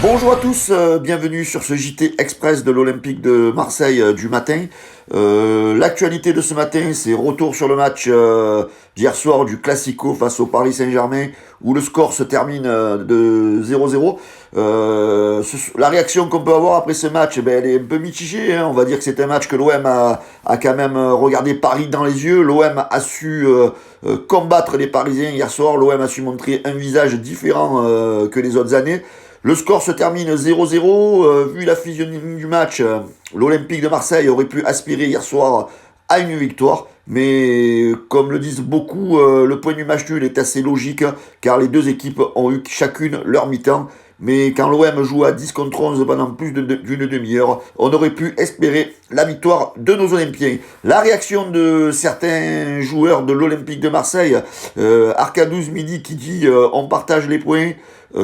Bonjour à tous, bienvenue sur ce JT Express de l'Olympique de Marseille du matin. L'actualité de ce matin, c'est retour sur le match d'hier soir du Classico face au Paris Saint-Germain où le score se termine de 0-0. La réaction qu'on peut avoir après ce match, elle est un peu mitigée, hein. On va dire que c'est un match que l'OM a quand même regardé Paris dans les yeux. L'OM a su combattre les Parisiens hier soir. L'OM a su montrer un visage différent que les autres années. Le score se termine 0-0. Vu la physionomie du match, l'Olympique de Marseille aurait pu aspirer hier soir à une victoire. Mais comme le disent beaucoup, le point du match nul est assez logique car les deux équipes ont eu chacune leur mi-temps. Mais quand l'OM joue à 10 contre 11 pendant plus d'une demi-heure, on aurait pu espérer la victoire de nos Olympiens. La réaction de certains joueurs de l'Olympique de Marseille, Arcadouz Midi qui dit on partage les points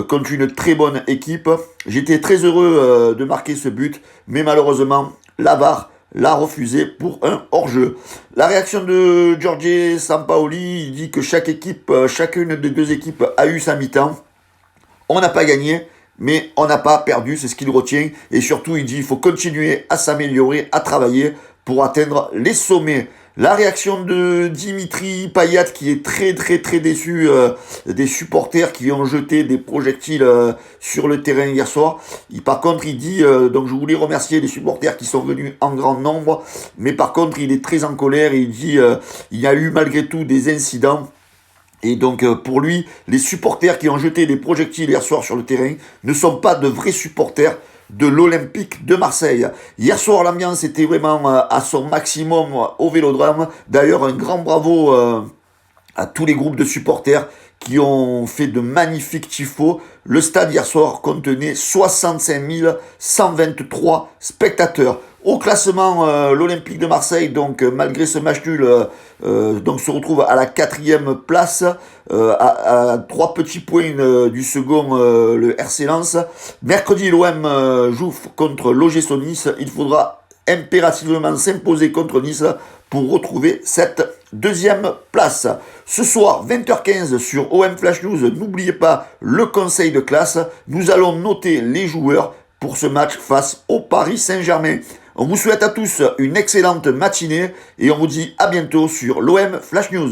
contre une très bonne équipe. J'étais très heureux de marquer ce but, mais malheureusement, la VAR l'a refusé pour un hors-jeu. La réaction de Giorgi Sampaoli, il dit que chacune des deux équipes a eu sa mi-temps. On n'a pas gagné, mais on n'a pas perdu, c'est ce qu'il retient. Et surtout, il dit qu'il faut continuer à s'améliorer, à travailler pour atteindre les sommets. La réaction de Dimitri Payet qui est très déçu des supporters qui ont jeté des projectiles sur le terrain hier soir. Par contre, il dit, donc je voulais remercier les supporters qui sont venus en grand nombre, mais par contre, il est très en colère et il dit il y a eu malgré tout des incidents. Et donc pour lui, les supporters qui ont jeté des projectiles hier soir sur le terrain ne sont pas de vrais supporters de l'Olympique de Marseille. Hier soir, l'ambiance était vraiment à son maximum au Vélodrome. D'ailleurs, un grand bravo à tous les groupes de supporters qui ont fait de magnifiques tifos. Le stade hier soir contenait 65 123 spectateurs. Au classement, l'Olympique de Marseille, donc malgré ce match nul, donc se retrouve à la 4e place, à 3 petits points du second, le RC Lens. Mercredi, l'OM joue contre l'OGC Nice. Il faudra impérativement s'imposer contre Nice pour retrouver cette 2e place. Ce soir, 20h15 sur OM Flash News, n'oubliez pas le conseil de classe. Nous allons noter les joueurs pour ce match face au Paris Saint-Germain. On vous souhaite à tous une excellente matinée et on vous dit à bientôt sur l'OM Flash News.